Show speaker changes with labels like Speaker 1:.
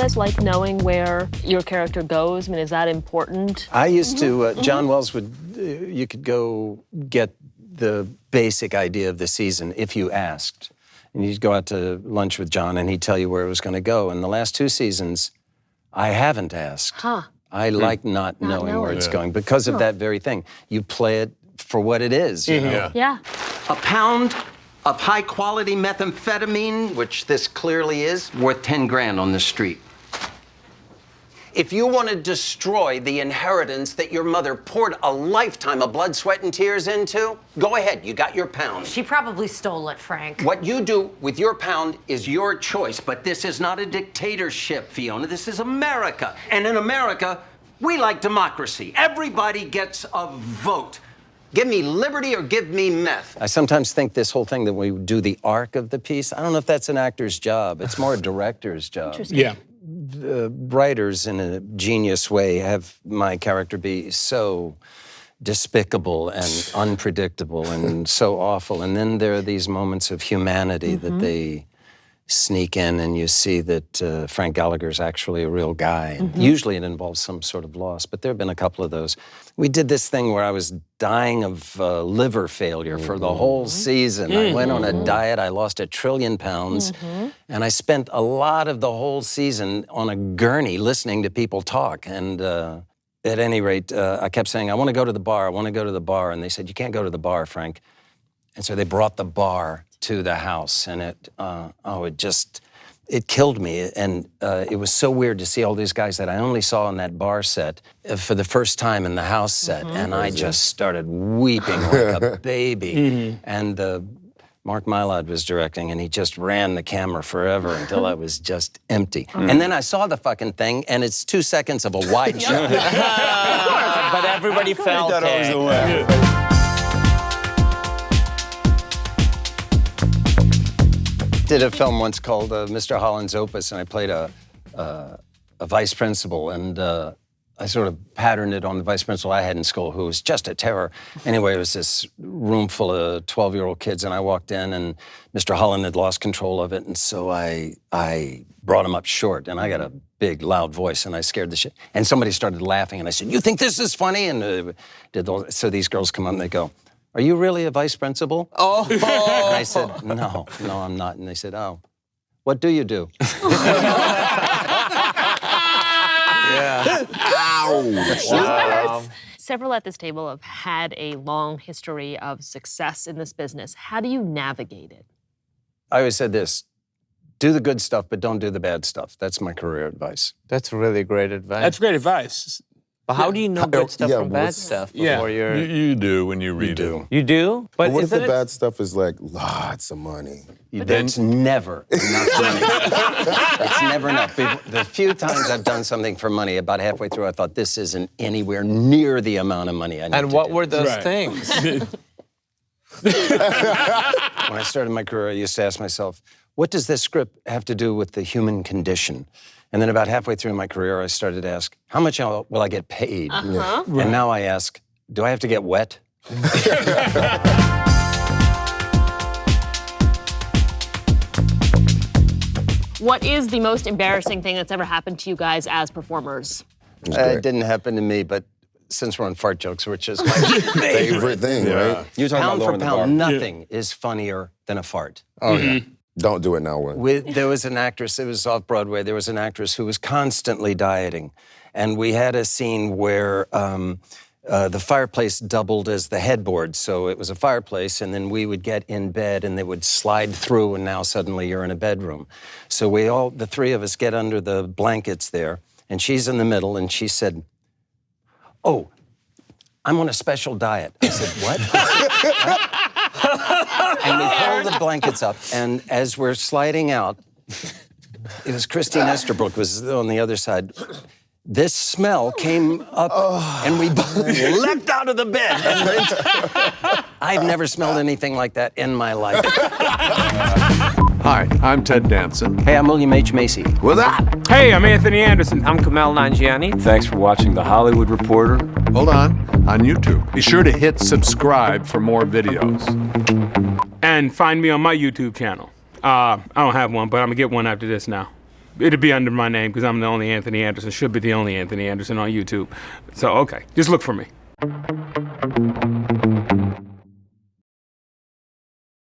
Speaker 1: guys like knowing where your character goes? I mean, is that important?
Speaker 2: I used to, John Wells would, you could go get the basic idea of the season if you asked. And you'd go out to lunch with John and he'd tell you where it was going to go. And the last 2 seasons, I haven't asked. I like not knowing where it's going because of that very thing. You play it for what it is, you know?
Speaker 1: Yeah.
Speaker 2: A pound of high-quality methamphetamine, which this clearly is, worth 10 grand on the street. If you want to destroy the inheritance that your mother poured a lifetime of blood, sweat, and tears into, go ahead, you got your pound.
Speaker 3: She probably stole it, Frank.
Speaker 2: What you do with your pound is your choice, but this is not a dictatorship, Fiona. This is America. And in America, we like democracy. Everybody gets a vote. Give me liberty or give me meth. I sometimes think this whole thing that we do the arc of the piece, I don't know if that's an actor's job. It's more a director's job.
Speaker 4: Yeah.
Speaker 2: Writers, in a genius way, have my character be so despicable and unpredictable and so awful. And then there are these moments of humanity that they sneak in, and you see that Frank Gallagher's actually a real guy. Usually it involves some sort of loss, but there have been a couple of those. We did this thing where I was dying of liver failure for the whole season. I went on a diet, I lost 1 trillion pounds, and I spent a lot of the whole season on a gurney listening to people talk. And at any rate, I kept saying, I want to go to the bar, I want to go to the bar. And they said, you can't go to the bar, Frank. And so they brought the bar to the house, and it killed me. And it was so weird to see all these guys that I only saw in that bar set for the first time in the house set. And I just started weeping like a baby. And Mark Mylod was directing, and he just ran the camera forever until I was just empty. And then I saw the fucking thing, and it's 2 seconds of a wide shot.
Speaker 5: But everybody felt it.
Speaker 2: Did a film once called Mr. Holland's Opus, and I played a vice principal, and I sort of patterned it on the vice principal I had in school, who was just a terror. Anyway, it was this room full of 12-year-old kids, and I walked in, and Mr. Holland had lost control of it, and so I brought him up short, and I got a big, loud voice, and I scared the shit. And somebody started laughing, and I said, "You think this is funny?" And so these girls come up, and they go, "Are you really a vice principal?" And I said, no, I'm not. And they said, "Oh, what do you do?"
Speaker 1: Several at this table have had a long history of success in this business. How do you navigate it?
Speaker 2: I always said this: do the good stuff, but don't do the bad stuff. That's my career advice.
Speaker 5: That's really great advice.
Speaker 4: That's great advice.
Speaker 5: But how do you know good stuff from bad stuff before you're...
Speaker 6: You do when you read it.
Speaker 5: You do?
Speaker 7: But what if the bad stuff is like lots of money?
Speaker 2: That's never enough money. It's never enough. The few times I've done something for money, about halfway through, I thought, this isn't anywhere near the amount of money I need
Speaker 5: And what were those things?
Speaker 2: When I started my career, I used to ask myself, what does this script have to do with the human condition? And then about halfway through my career, I started to ask, how much will I get paid? And now I ask, do I have to get wet?
Speaker 1: What is the most embarrassing thing that's ever happened to you guys as performers?
Speaker 2: It didn't happen to me, but since we're on fart jokes, which is my
Speaker 7: favorite thing, right?
Speaker 2: You're talking pound for pound, nothing is funnier than a fart.
Speaker 7: Don't do it now, Will.
Speaker 2: There was an actress, it was off-Broadway, there was an actress who was constantly dieting. And we had a scene where the fireplace doubled as the headboard. So it was a fireplace, and then we would get in bed, and they would slide through, and now suddenly you're in a bedroom. So the 3 of us get under the blankets there, and she's in the middle, and she said, "Oh, I'm on a special diet." I said, "What?" And we pull the blankets up, and as we're sliding out, it was Christine Esterbrook was on the other side. This smell came up, and we both leapt out of the bed. I've never smelled anything like that in my life.
Speaker 6: Hi, I'm Ted Danson.
Speaker 2: Hey, I'm William H. Macy.
Speaker 6: What's up?
Speaker 4: Hey, I'm Anthony Anderson.
Speaker 5: I'm Kumail Nanjiani.
Speaker 8: Thanks for watching The Hollywood Reporter.
Speaker 6: Hold on YouTube. Be sure to hit subscribe for more videos.
Speaker 4: And find me on my YouTube channel. I don't have one, but I'm gonna get one after this now. It'd be under my name because I'm the only Anthony Anderson. Should be the only Anthony Anderson on YouTube. So okay, just look for me.